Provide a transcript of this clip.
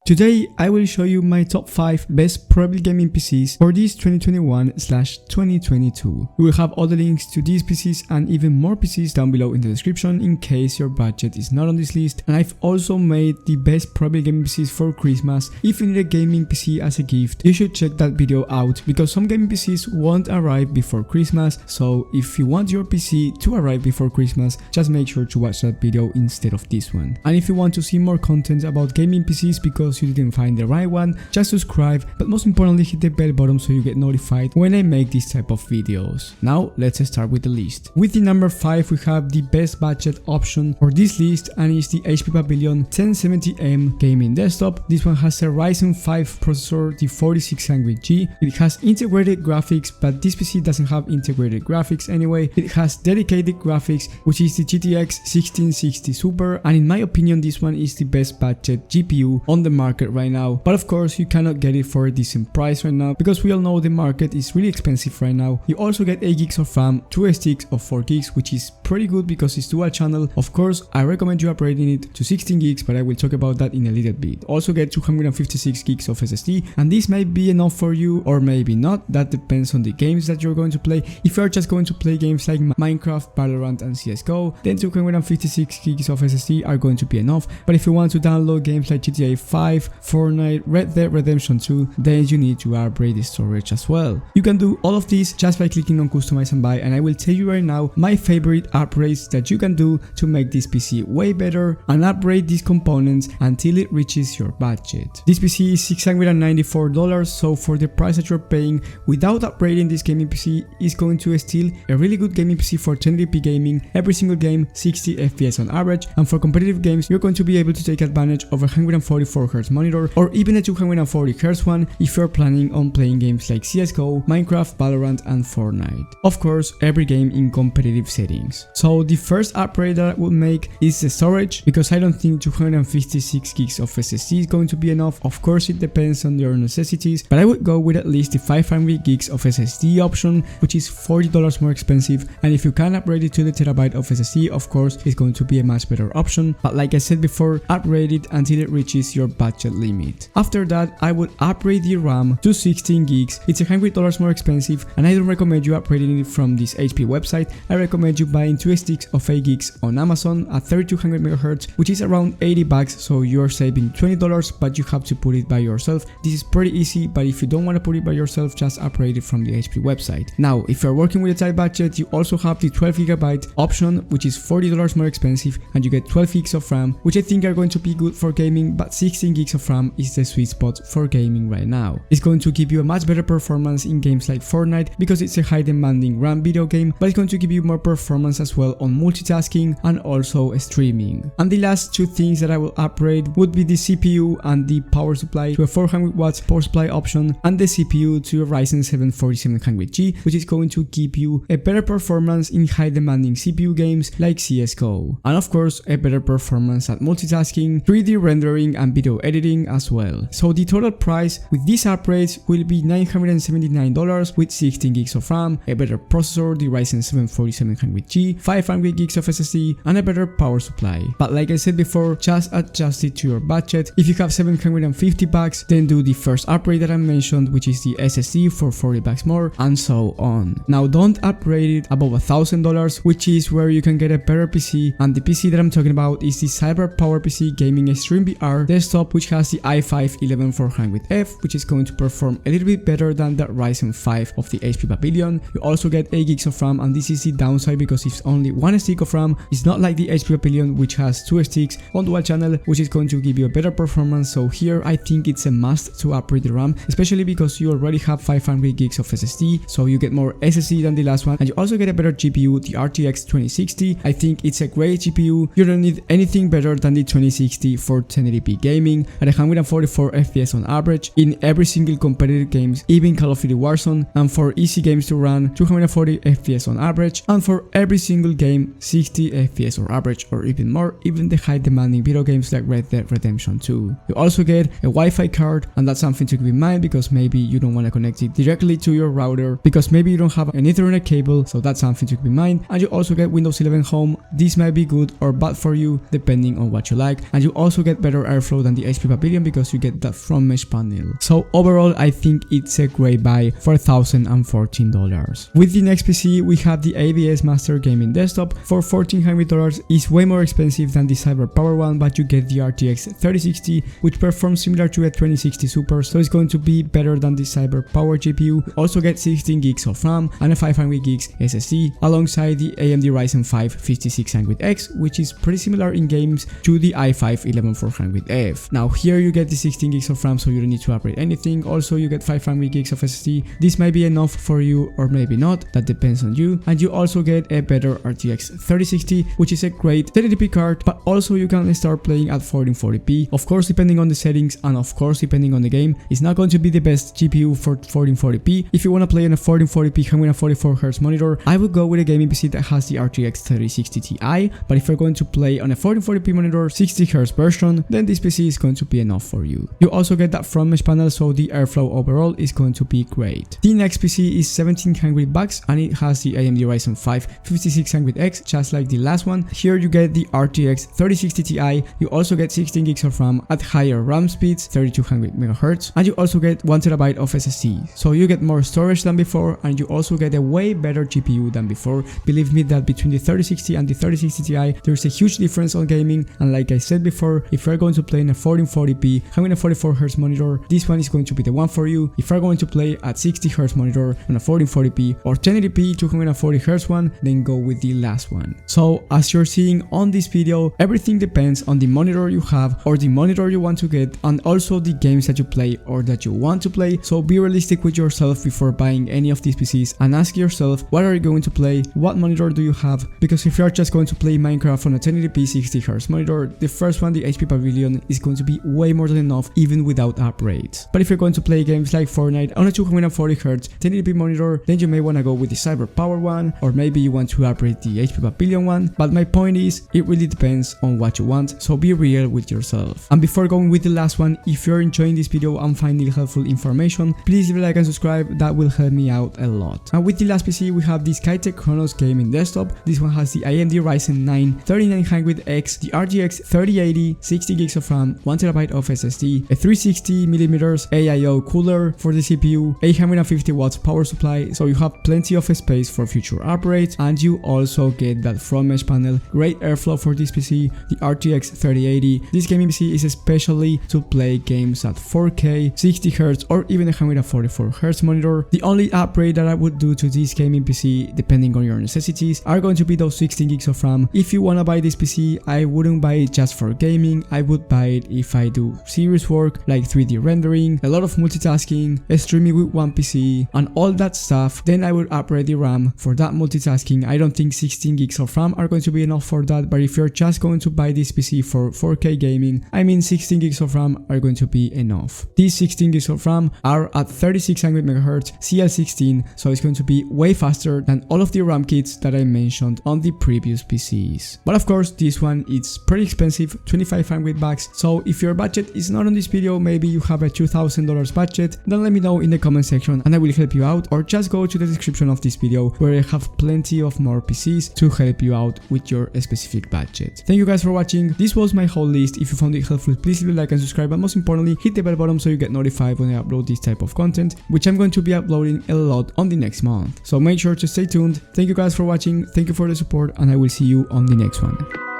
Today, I will show you my top 5 best Prebuilt gaming PCs for this 2021/2022. We will have all the links to these PCs and even more PCs down below in the description in case your budget is not on this list. And I've also made the best Prebuilt gaming PCs for Christmas. If you need a gaming PC as a gift, you should check that video out because some gaming PCs won't arrive before Christmas. So if you want your PC to arrive before Christmas, just make sure to watch that video instead of this one. And if you want to see more content about gaming PCs because you didn't find the right one, just subscribe, but most importantly hit the bell button so you get notified when I make this type of videos. Now let's start with the list. With the number 5 we have the best budget option for this list, and it's the HP Pavilion 1070M gaming desktop. This one has a Ryzen 5 processor, the 4600G. It has integrated graphics, but this PC doesn't have integrated graphics anyway. It has dedicated graphics, which is the GTX 1660 Super, and in my opinion this one is the best budget GPU on the market right now. But of course you cannot get it for a decent price right now because we all know the market is really expensive right now. You also get 8 gigs of RAM, 2 SSDs of 4 gigs, which is pretty good because it's dual channel. Of course I recommend you upgrading it to 16 gigs, but I will talk about that in a little bit. Also get 256 gigs of SSD, and this might be enough for you or maybe not. That depends on the games that you're going to play. If you're just going to play games like Minecraft, Valorant and CSGO, then 256 gigs of SSD are going to be enough. But if you want to download games like GTA 5, Fortnite, Red Dead Redemption 2, then you need to upgrade the storage as well. You can do all of this just by clicking on customize and buy, and I will tell you right now my favorite upgrades that you can do to make this PC way better and upgrade these components until it reaches your budget. This PC is $694, so for the price that you're paying without upgrading this gaming PC is going to steal a really good gaming PC for 1080p gaming, every single game 60 FPS on average, and for competitive games you're going to be able to take advantage of a 144Hz monitor or even a 240Hz one if you're planning on playing games like CSGO, Minecraft, Valorant and Fortnite. Of course, every game in competitive settings. So the first upgrade that I will make is the storage, because I don't think 256 gigs of SSD is going to be enough. Of course it depends on your necessities, but I would go with at least the 500 gigs of SSD option, which is $40 more expensive, and if you can upgrade it to the terabyte of SSD, of course it's going to be a much better option. But like I said before, upgrade it until it reaches your budget limit. After that, I would upgrade the RAM to 16 gigs. It's $100 more expensive, and I don't recommend you upgrading it from this HP website. I recommend you buying 2 SSDs of 8 gigs on Amazon at 3200 MHz, which is around $80, so you're saving $20, but you have to put it by yourself. This is pretty easy, but if you don't want to put it by yourself, just upgrade it from the HP website. Now, if you're working with a tight budget, you also have the 12 GB option, which is $40 more expensive, and you get 12 gigs of RAM, which I think are going to be good for gaming, but 16 gigs of RAM is the sweet spot for gaming right now. It's going to give you a much better performance in games like Fortnite because it's a high demanding RAM video game, but it's going to give you more performance as well on multitasking and also streaming. And the last two things that I will upgrade would be the CPU and the power supply to a 400 watts power supply option, and the CPU to a Ryzen 7 4700G, which is going to give you a better performance in high demanding CPU games like CSGO, and of course a better performance at multitasking, 3D rendering and video editing as well. So the total price with these upgrades will be $979 with 16 gigs of RAM, a better processor, the Ryzen 7 4700G, 500 gigs of SSD and a better power supply. But like I said before, just adjust it to your budget. If you have $750, then do the first upgrade that I mentioned, which is the SSD for $40 more, and so on. Now don't upgrade it above $1000, which is where you can get a better PC, and the PC that I'm talking about is the Cyber Power PC Gaming Extreme VR desktop, which has the i5 11400F, which is going to perform a little bit better than the Ryzen 5 of the HP Pavilion. You also get 8 gigs of RAM, and this is the downside because it's only 1 stick of RAM. It's not like the HP Pavilion, which has 2 sticks on dual channel, which is going to give you a better performance. So here I think it's a must to upgrade the RAM, especially because you already have 500 gigs of SSD, so you get more SSD than the last one, and you also get a better GPU, the RTX 2060. I think it's a great GPU. You don't need anything better than the 2060 for 1080p gaming at 144 FPS on average in every single competitive games, even Call of Duty Warzone, and for easy games to run 240 FPS on average, and for every single game 60 FPS or average or even more, even the high demanding video games like Red Dead Redemption 2. You also get a Wi-Fi card, and that's something to keep in mind because maybe you don't want to connect it directly to your router because maybe you don't have an Ethernet cable, so that's something to keep in mind. And you also get Windows 11 Home. This might be good or bad for you depending on what you like, and you also get better airflow than the HP Pavilion because you get that front mesh panel. So overall I think it's a great buy for $1,014. With the next PC we have the ABS Master Gaming Desktop for $1,400. It's way more expensive than the CyberPower one, but you get the RTX 3060 which performs similar to a 2060 Super, so it's going to be better than the CyberPower GPU. You also get 16 gigs of RAM and a 500 gigs SSD alongside the AMD Ryzen 5 5600X, which is pretty similar in games to the i5 11400F. Now here you get the 16 gigs of RAM, so you don't need to upgrade anything. Also you get 500 gigs of SSD. This might be enough for you or maybe not, that depends on you. And you also get a better RTX 3060, which is a great 1080p card, but also you can start playing at 1440p. Of course depending on the settings and of course depending on the game, it's not going to be the best GPU for 1440p. If you want to play on a 1440p having a 44Hz monitor, I would go with a gaming PC that has the RTX 3060 Ti, but if you're going to play on a 1440p monitor 60Hz version, then this PC is going to be enough for you. You also get that front mesh panel, so the airflow overall is going to be great. The next PC is $1,700 and it has the AMD Ryzen 5 5600X, just like the last one. Here you get the RTX 3060 Ti. You also get 16 gigs of RAM at higher RAM speeds, 3200 MHz, and you also get 1TB of SSD. So you get more storage than before, and you also get a way better GPU than before. Believe me that between the 3060 and the 3060 Ti, there's a huge difference on gaming, and like I said before, if you're going to play in a 1440p having a 44Hz monitor, this one is going to be the one for you. If you're going to play at 60Hz monitor on a 1440p or 1080p 240Hz one, then go with the last one. So as you're seeing on this video, everything depends on the monitor you have or the monitor you want to get, and also the games that you play or that you want to play. So be realistic with yourself before buying any of these PCs and ask yourself, what are you going to play, what monitor do you have? Because if you're just going to play Minecraft on a 1080p 60Hz monitor, the first one, the HP Pavilion, is going to be way more than enough even without upgrades. But if you're going to play games like Fortnite on a 240Hz 1080p monitor, then you may want to go with the CyberPower one, or maybe you want to upgrade the HP Pavilion one. But my point is, it really depends on what you want, so be real with yourself. And before going with the last one, if you're enjoying this video and finding helpful information, please leave a like and subscribe, that will help me out a lot. And with the last PC we have the Skytech Chronos Gaming Desktop. This one has the AMD Ryzen 9 3900X, the RTX 3080, 60 gigs of RAM, 1TB of SSD, a 360mm AIO cooler for the CPU, 850 watts power supply, so you have plenty of space for future upgrades, and you also get that front mesh panel, great airflow for this PC, the RTX 3080. This gaming PC is especially to play games at 4K, 60Hz or even a 144Hz monitor. The only upgrade that I would do to this gaming PC, depending on your necessities, are going to be those 16 gigs of RAM. If you want to buy this PC, I wouldn't buy it just for gaming. I would buy it if I do serious work like 3D rendering, a lot of multitasking, streaming with one PC and all that stuff. Then I would upgrade the RAM for that multitasking. I don't think 16 gigs of RAM are going to be enough for that, but if you're just going to buy this PC for 4K gaming, I mean 16 gigs of RAM are going to be enough. These 16 gigs of RAM are at 3600 MHz CL16, so it's going to be way faster than all of the RAM kits that I mentioned on the previous PCs. But of course this one is pretty expensive, $2,500. So if your budget is not on this video, maybe you have a $2,000 budget, then let me know in the comment section and I will help you out, or just go to the description of this video where I have plenty of more PCs to help you out with your specific budget. Thank you guys for watching. This was my whole list. If you found it helpful, please leave a like and subscribe, and most importantly hit the bell button so you get notified when I upload this type of content, which I'm going to be uploading a lot on the next month. So make sure to stay tuned. Thank you guys for watching, thank you for the support, and I will see you on the next one.